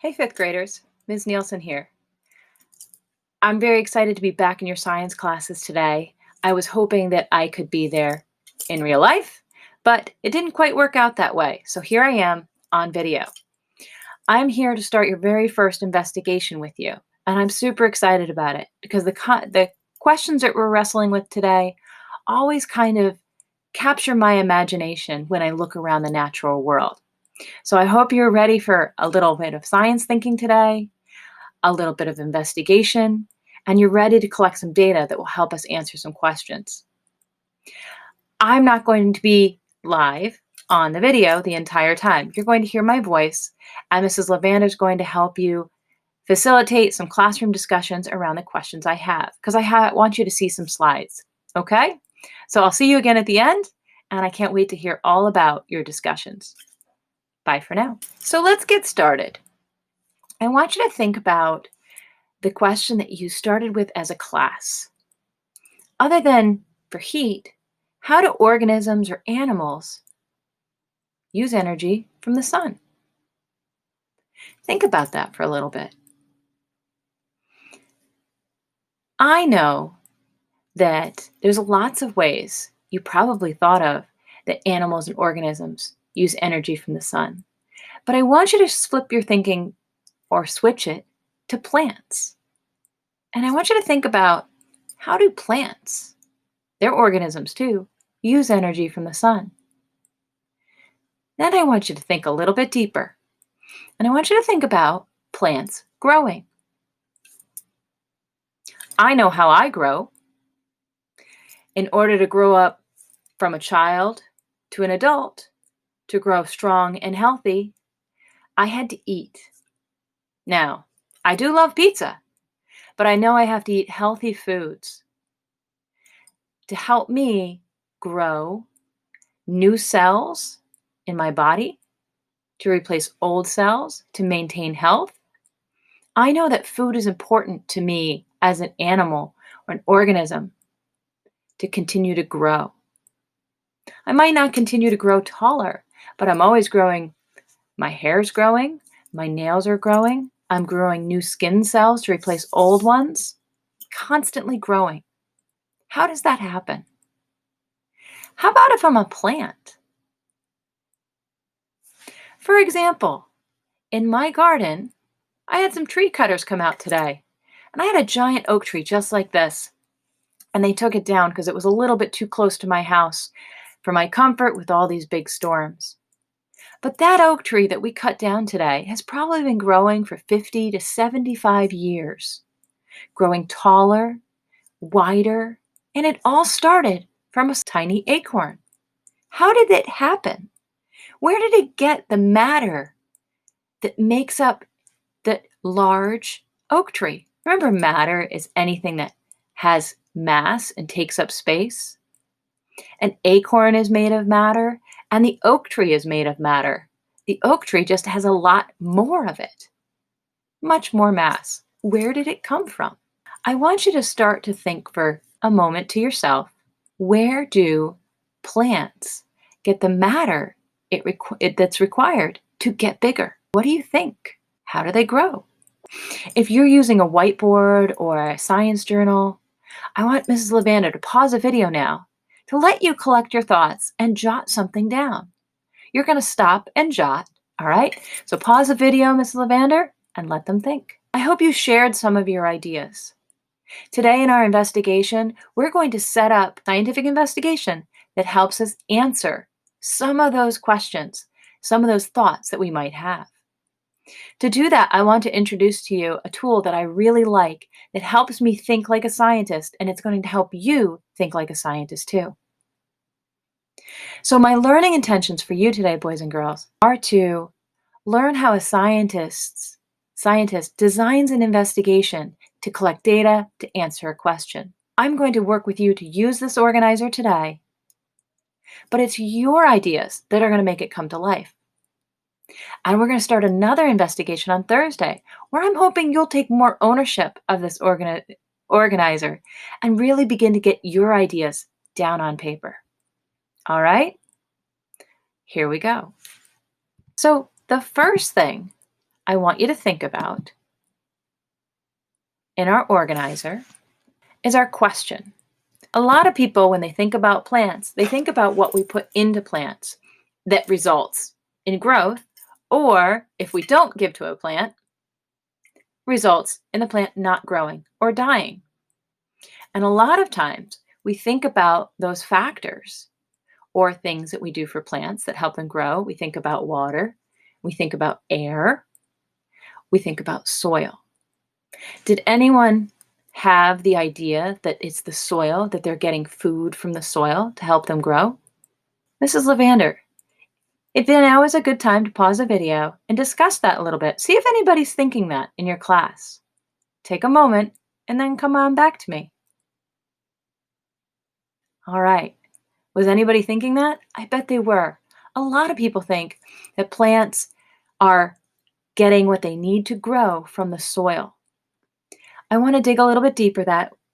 Hey, fifth graders, Ms. Nielsen here. I'm very excited to be back in your science classes today. I was hoping that I could be there in real life, but it didn't quite work out that way. So here I am on video. I'm here to start your very first investigation with you, and I'm super excited about it because the questions that we're wrestling with today always kind of capture my imagination when I look around the natural world. So I hope you're ready for a little bit of science thinking today, a little bit of investigation, and you're ready to collect some data that will help us answer some questions. I'm not going to be live on the video the entire time. You're going to hear my voice, and Mrs. LeVander is going to help you facilitate some classroom discussions around the questions I have, because I want you to see some slides, okay? So I'll see you again at the end, and I can't wait to hear all about your discussions. Bye for now. So let's get started. I want you to think about the question that you started with as a class. Other than for heat, how do organisms or animals use energy from the sun? Think about that for a little bit. I know that there's lots of ways you probably thought of that animals and organisms use energy from the sun. But I want you to flip your thinking or switch it to plants. And I want you to think about, how do plants, they're organisms too, use energy from the sun? Then I want you to think a little bit deeper. And I want you to think about plants growing. I know how I grow. In order to grow up from a child to an adult, to grow strong and healthy, I had to eat. Now, I do love pizza, but I know I have to eat healthy foods to help me grow new cells in my body, to replace old cells, to maintain health. I know that food is important to me as an animal or an organism to continue to grow. I might not continue to grow taller, but I'm always growing. My hair's growing, my nails are growing, I'm growing new skin cells to replace old ones, constantly growing. How does that happen? How about if I'm a plant? For example, in my garden, I had some tree cutters come out today, and I had a giant oak tree just like this. And they took it down because it was a little bit too close to my house for my comfort with all these big storms. But that oak tree that we cut down today has probably been growing for 50 to 75 years, growing taller, wider, and it all started from a tiny acorn. How did it happen? Where did it get the matter that makes up the large oak tree? Remember, matter is anything that has mass and takes up space. An acorn is made of matter, and the oak tree is made of matter. The oak tree just has a lot more of it, much more mass. Where did it come from? I want you to start to think for a moment to yourself, where do plants get the matter that's required to get bigger? What do you think? How do they grow? If you're using a whiteboard or a science journal, I want Mrs. LeVander to pause the video now to let you collect your thoughts and jot something down. You're going to stop and jot, all right? So pause the video, Mrs. LeVander, and let them think. I hope you shared some of your ideas. Today in our investigation, we're going to set up a scientific investigation that helps us answer some of those questions, some of those thoughts that we might have. To do that, I want to introduce to you a tool that I really like that helps me think like a scientist, and it's going to help you think like a scientist too. So my learning intentions for you today, boys and girls, are to learn how a scientist designs an investigation to collect data to answer a question. I'm going to work with you to use this organizer today, but it's your ideas that are going to make it come to life. And we're going to start another investigation on Thursday, where I'm hoping you'll take more ownership of this organizer and really begin to get your ideas down on paper. All right, here we go. So the first thing I want you to think about in our organizer is our question. A lot of people, when they think about plants, they think about what we put into plants that results in growth, or if we don't give to a plant, results in the plant not growing or dying. And a lot of times we think about those factors or things that we do for plants that help them grow. We think about water, we think about air, we think about soil. Did anyone have the idea that it's the soil, that they're getting food from the soil to help them grow? Mrs. LeVander, if now is a good time to pause the video and discuss that a little bit. See if anybody's thinking that in your class. Take a moment and then come on back to me. All right. Was anybody thinking that? I bet they were. A lot of people think that plants are getting what they need to grow from the soil. I want to dig a little bit deeper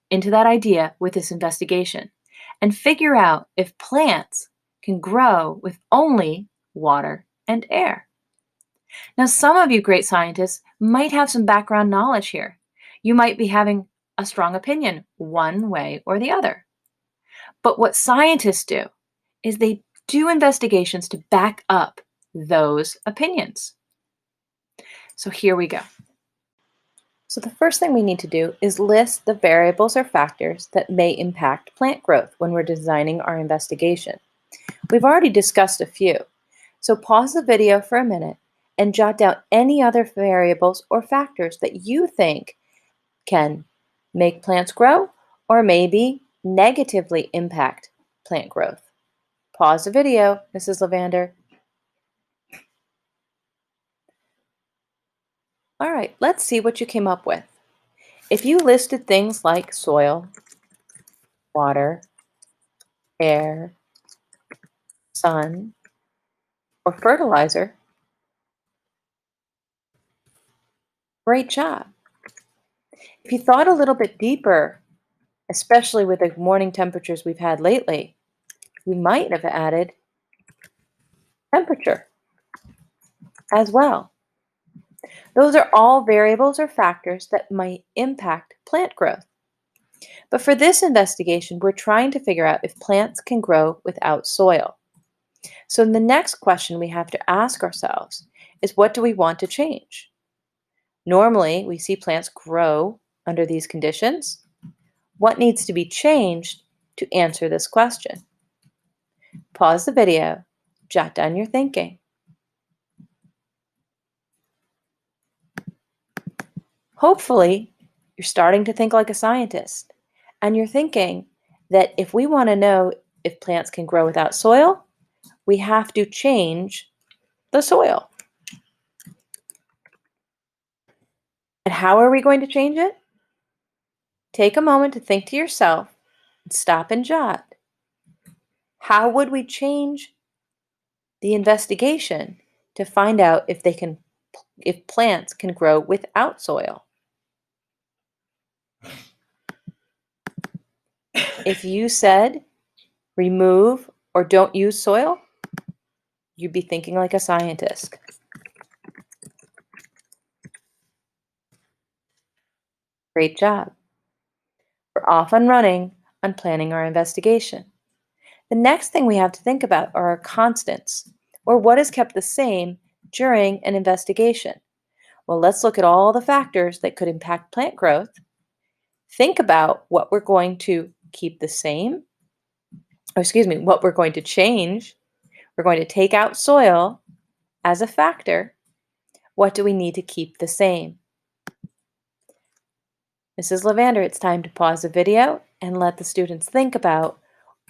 into that idea with this investigation and figure out if plants can grow with only water and air. Now, some of you great scientists might have some background knowledge here. You might be having a strong opinion one way or the other. But what scientists do is they do investigations to back up those opinions. So here we go. So the first thing we need to do is list the variables or factors that may impact plant growth when we're designing our investigation. We've already discussed a few. So pause the video for a minute and jot down any other variables or factors that you think can make plants grow or maybe negatively impact plant growth. Pause the video, Mrs. LeVander. All right, let's see what you came up with. If you listed things like soil, water, air, sun, or fertilizer, great job. If you thought a little bit deeper, especially with the morning temperatures we've had lately, you might have added temperature as well. Those are all variables or factors that might impact plant growth. But for this investigation, we're trying to figure out if plants can grow without soil. So the next question we have to ask ourselves is, what do we want to change? Normally, we see plants grow under these conditions. What needs to be changed to answer this question? Pause the video, jot down your thinking. Hopefully, you're starting to think like a scientist, and you're thinking that if we want to know if plants can grow without soil, we have to change the soil. And how are we going to change it? Take a moment to think to yourself and stop and jot. How would we change the investigation to find out if plants can grow without soil? If you said remove or don't use soil, you'd be thinking like a scientist. Great job. We're off and running on planning our investigation. The next thing we have to think about are our constants, or what is kept the same during an investigation. Well, let's look at all the factors that could impact plant growth. Think about what we're going to keep the same, what we're going to change. We're going to take out soil as a factor. What do we need to keep the same? Mrs. LeVander, it's time to pause the video and let the students think about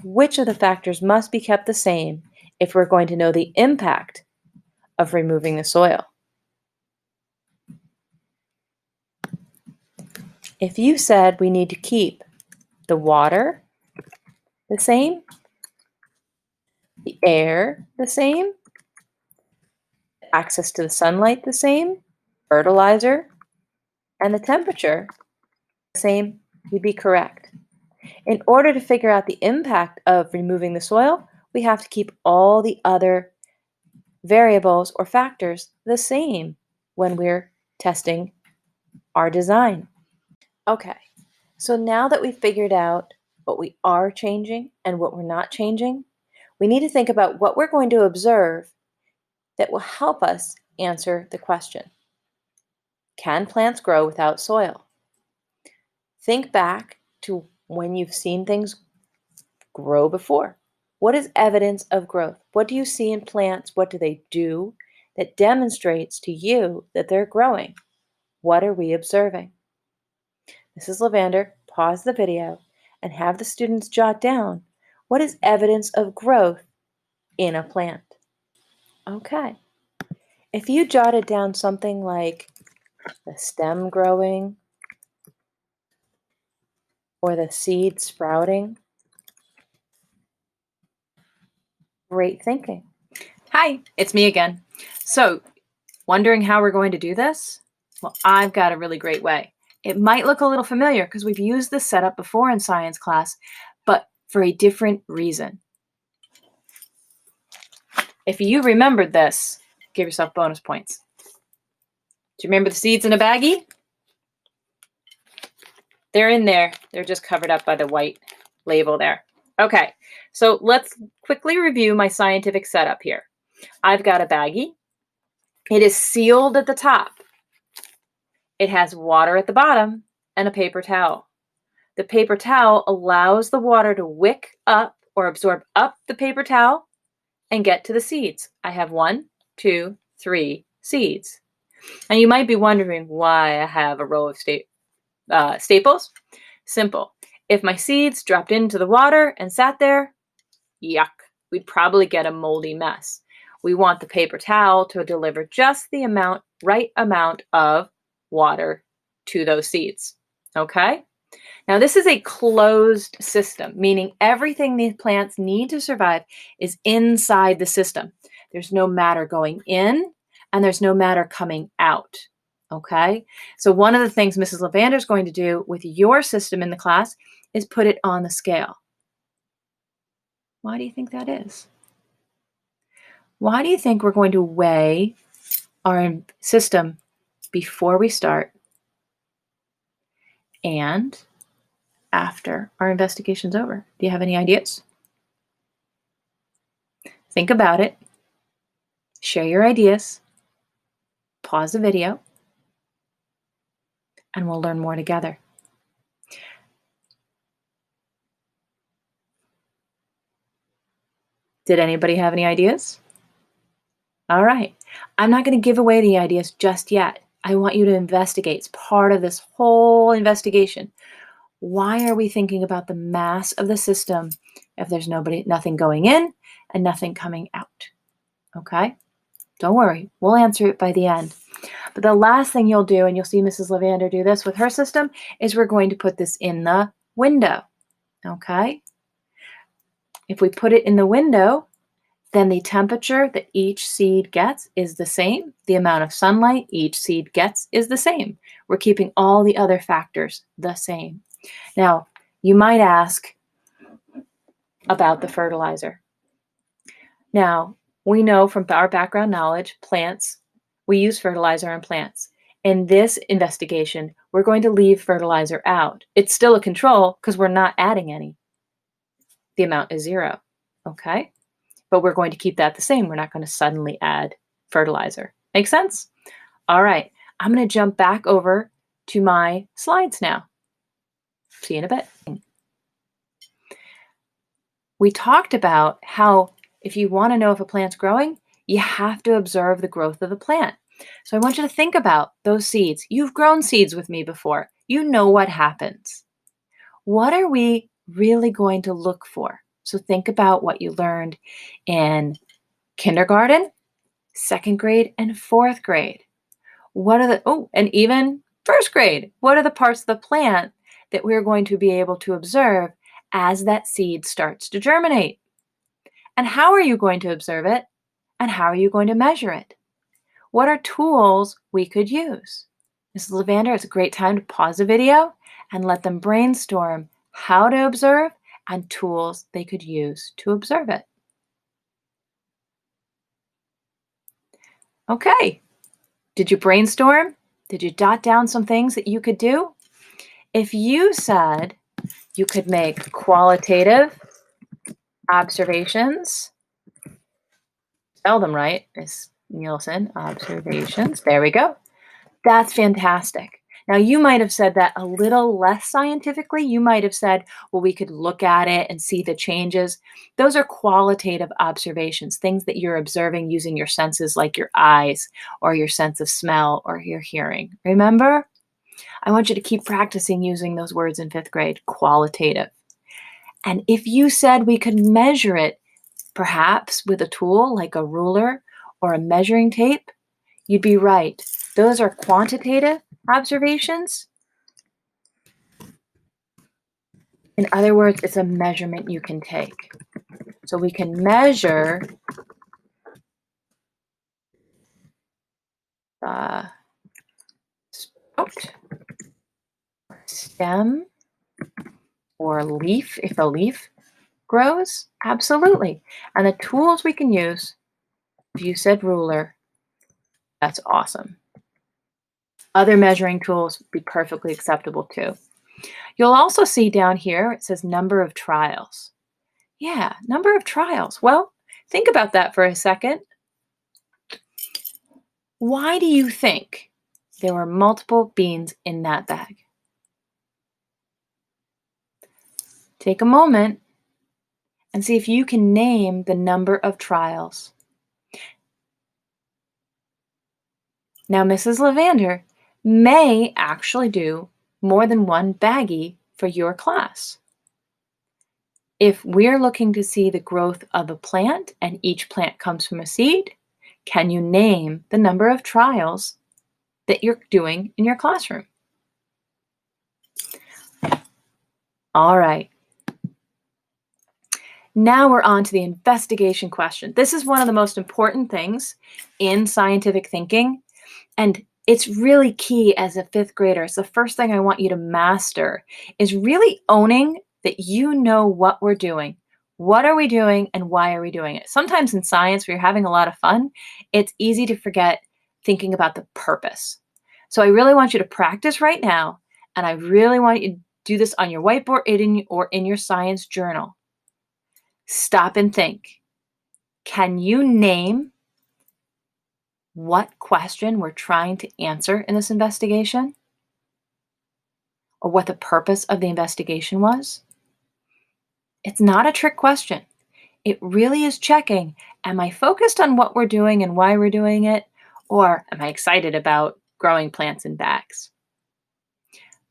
which of the factors must be kept the same if we're going to know the impact of removing the soil. If you said we need to keep the water the same, the air the same, access to the sunlight the same, fertilizer, and the temperature the same, you'd be correct. In order to figure out the impact of removing the soil, we have to keep all the other variables or factors the same when we're testing our design. Okay, so now that we've figured out what we are changing and what we're not changing, we need to think about what we're going to observe that will help us answer the question. Can plants grow without soil? Think back to when you've seen things grow before. What is evidence of growth? What do you see in plants? What do they do that demonstrates to you that they're growing? What are we observing? This is LeVander. Pause the video and have the students jot down what is evidence of growth in a plant. Okay. If you jotted down something like the stem growing or the seed sprouting, great thinking. Hi, it's me again. So, wondering how we're going to do this? Well, I've got a really great way. It might look a little familiar because we've used this setup before in science class, but for a different reason. If you remembered this, give yourself bonus points. Do you remember the seeds in a baggie? They're in there. They're just covered up by the white label there. Okay, so let's quickly review my scientific setup here. I've got a baggie. It is sealed at the top. It has water at the bottom and a paper towel. The paper towel allows the water to wick up or absorb up the paper towel and get to the seeds. I have 1, 2, 3 seeds. And you might be wondering why I have a row of staples. Simple. If my seeds dropped into the water and sat there, yuck, we'd probably get a moldy mess. We want the paper towel to deliver just the right amount of water to those seeds. Okay? Now, this is a closed system, meaning everything these plants need to survive is inside the system. There's no matter going in and there's no matter coming out. Okay? So one of the things Mrs. LeVander is going to do with your system in the class is put it on the scale. Why do you think that is? Why do you think we're going to weigh our system before we start and after our investigation's over? Do you have any ideas? Think about it. Share your ideas. Pause the video. And we'll learn more together. Did anybody have any ideas? All right. I'm not going to give away the ideas just yet. I want you to investigate. It's part of this whole investigation. Why are we thinking about the mass of the system if there's nothing going in and nothing coming out? Okay? Don't worry. We'll answer it by the end. But the last thing you'll do, and you'll see Mrs. LeVander do this with her system, is we're going to put this in the window. Okay? If we put it in the window, then the temperature that each seed gets is the same. The amount of sunlight each seed gets is the same. We're keeping all the other factors the same. Now, you might ask about the fertilizer. Now, we know from our background knowledge, we use fertilizer on plants. In this investigation, we're going to leave fertilizer out. It's still a control because we're not adding any. The amount is 0, okay? But we're going to keep that the same. We're not going to suddenly add fertilizer. Make sense? All right, I'm going to jump back over to my slides now. See you in a bit. We talked about how if you want to know if a plant's growing, you have to observe the growth of the plant. So I want you to think about those seeds. You've grown seeds with me before. You know what happens. What are we really going to look for? So think about what you learned in kindergarten, 2nd grade, and 4th grade. And even 1st grade. What are the parts of the plant that we're going to be able to observe as that seed starts to germinate? And how are you going to observe it? And how are you going to measure it? What are tools we could use? Mrs. LeVander, it's a great time to pause the video and let them brainstorm how to observe and tools they could use to observe it. Okay, Did you brainstorm? Did you jot down some things that you could do? If you said you could make qualitative observations, spell them right, Miss Nielsen, observations, there we go. That's fantastic. Now, you might have said that a little less scientifically. You might have said, well, we could look at it and see the changes. Those are qualitative observations, things that you're observing using your senses like your eyes or your sense of smell or your hearing. Remember? I want you to keep practicing using those words in 5th grade, qualitative. And if you said we could measure it, perhaps with a tool like a ruler or a measuring tape, you'd be right. Those are quantitative observations. In other words, it's a measurement you can take. So we can measure the sprout, stem, or leaf, if a leaf grows. Absolutely. And the tools we can use, if you said ruler, that's awesome. Other measuring tools would be perfectly acceptable too. You'll also see down here, it says number of trials. Yeah, number of trials. Well, think about that for a second. Why do you think there were multiple beans in that bag? Take a moment and see if you can name the number of trials. Now, Mrs. LeVander may actually do more than one baggie for your class. If we're looking to see the growth of a plant and each plant comes from a seed, can you name the number of trials that you're doing in your classroom? All right. Now we're on to the investigation question. This is one of the most important things in scientific thinking, and it's really key as a 5th grader. It's the first thing I want you to master, is really owning that you know what we're doing. What are we doing and why are we doing it? Sometimes in science, where you're having a lot of fun, it's easy to forget thinking about the purpose. So I really want you to practice right now, and I really want you to do this on your whiteboard or in your science journal. Stop and think. Can you name what question we're trying to answer in this investigation? Or what the purpose of the investigation was? It's not a trick question. It really is checking, am I focused on what we're doing and why we're doing it? Or am I excited about growing plants in bags?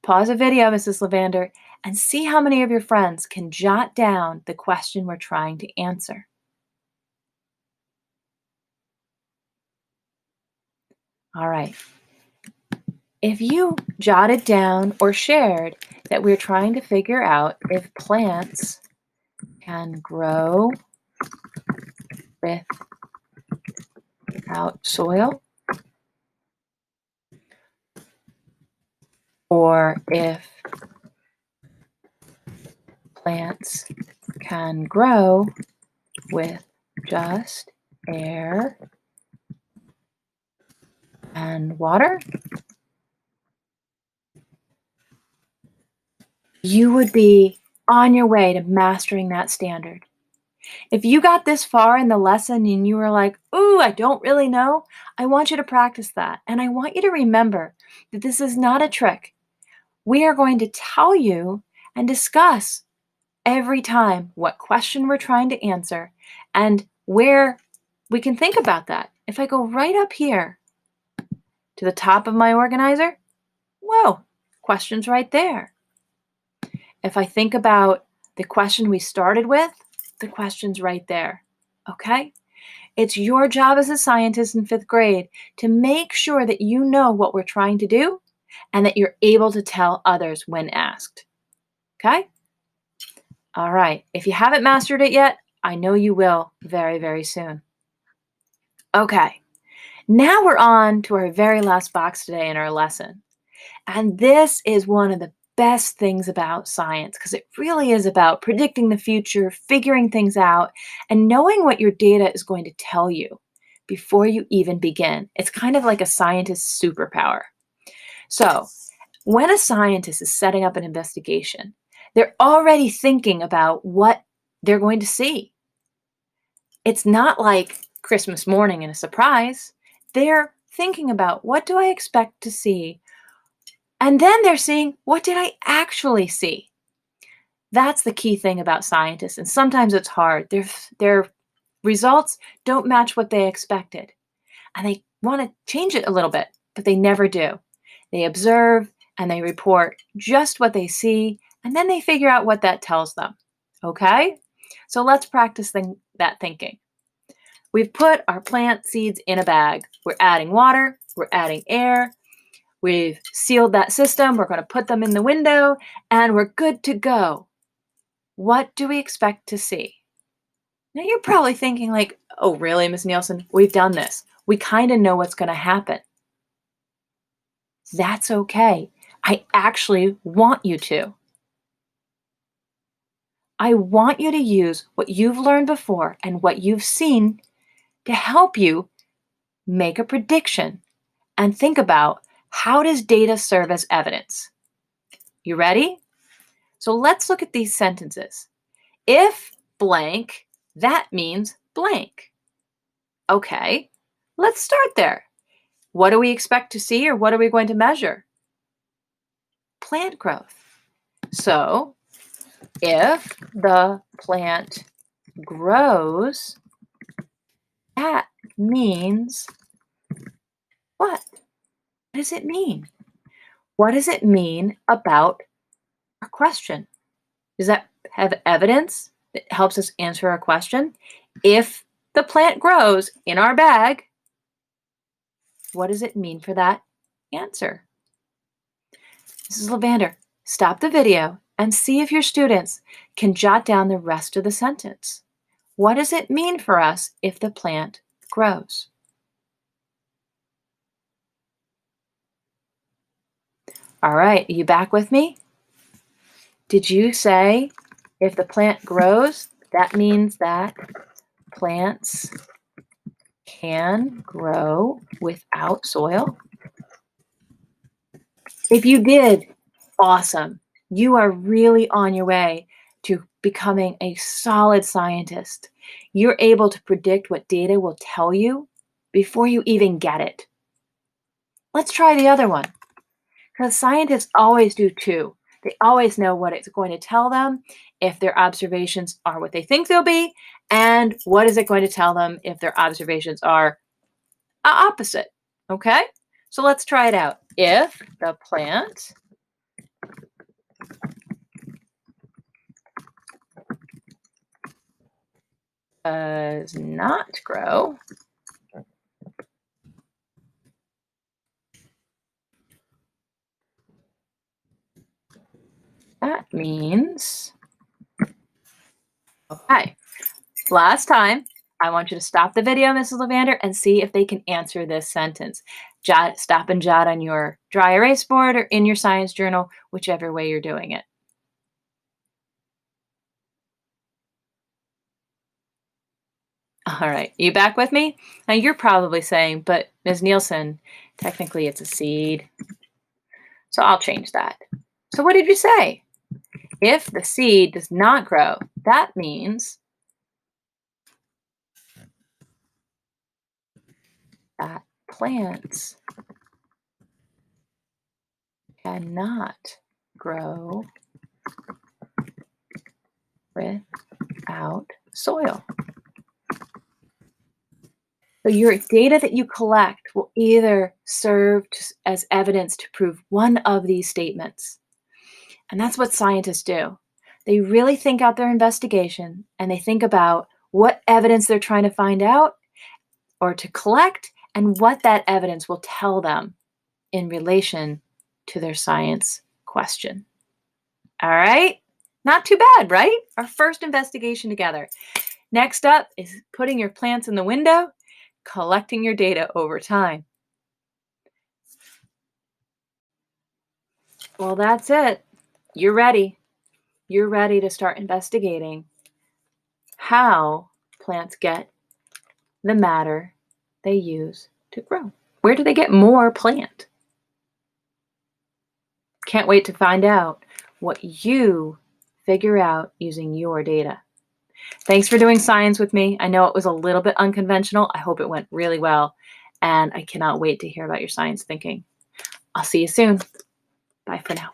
Pause the video, Mrs. LeVander, and see how many of your friends can jot down the question we're trying to answer. All right. If you jotted down or shared that we're trying to figure out if plants can grow without soil, or if plants can grow with just air and water, you would be on your way to mastering that standard. If you got this far in the lesson and you were like, ooh, I don't really know, I want you to practice that. And I want you to remember that this is not a trick. We are going to tell you and discuss every time what question we're trying to answer and where we can think about that. If I go right up here to the top of my organizer, whoa, question's right there. If I think about the question we started with, the question's right there, okay? It's your job as a scientist in 5th grade to make sure that you know what we're trying to do and that you're able to tell others when asked, okay? All right, if you haven't mastered it yet, I know you will very, very soon. Okay, now we're on to our very last box today in our lesson. And this is one of the best things about science, because it really is about predicting the future, figuring things out, and knowing what your data is going to tell you. before you even begin. It's kind of like a scientist's superpower. So, when a scientist is setting up an investigation, they're already thinking about what they're going to see. It's not like Christmas morning and a surprise. They're thinking about, what do I expect to see? And then they're seeing, what did I actually see? That's the key thing about scientists. And sometimes it's hard. Their results don't match what they expected. And they want to change it a little bit, but they never do. They observe and they report just what they see, and then they figure out what that tells them. Okay? So let's practice that thinking. We've put our plant seeds in a bag. We're adding water, we're adding air, we've sealed that system, we're going to put them in the window, and we're good to go. What do we expect to see? Now you're probably thinking like, oh really, Ms. Nielsen? We've done this. We kind of know what's going to happen. That's okay. I actually want you to. I want you to use what you've learned before and what you've seen to help you make a prediction and think about, how does data serve as evidence? You ready? So let's look at these sentences. If blank, that means blank. Okay, let's start there. What do we expect to see, or what are we going to measure? Plant growth. So if the plant grows, that means what? What does it mean? What does it mean about our question? Does that have evidence that helps us answer our question? If the plant grows in our bag, what does it mean for that answer? This is LeVander. Stop the video and see if your students can jot down the rest of the sentence. What does it mean for us if the plant grows? All right, are you back with me? Did you say if the plant grows, that means that plants can grow without soil? If you did, awesome. You are really on your way to becoming a solid scientist. You're able to predict what data will tell you before you even get it. Let's try the other one, because scientists always do too. They always know what it's going to tell them if their observations are what they think they'll be, and what is it going to tell them if their observations are opposite. Okay? So let's try it out. If the plant does not grow, that means, okay, last time, I want you to stop the video, Mrs. LeVander, and see if they can answer this sentence. Stop and jot on your dry erase board or in your science journal, whichever way you're doing it. All right, you back with me? Now you're probably saying, but Ms. Nielsen, technically it's a seed. So I'll change that. So what did you say? If the seed does not grow, that means that plants cannot grow without soil. So your data that you collect will either serve as evidence to prove one of these statements. And that's what scientists do. They really think out their investigation, and they think about what evidence they're trying to find out or to collect, and what that evidence will tell them in relation to their science question. All right? Not too bad, right? Our first investigation together. Next up is putting your plants in the window, collecting your data over time. Well, that's it. You're ready. You're ready to start investigating how plants get the matter they use to grow? Where do they get more plant? Can't wait to find out what you figure out using your data. Thanks for doing science with me. I know it was a little bit unconventional. I hope it went really well. And I cannot wait to hear about your science thinking. I'll see you soon. Bye for now.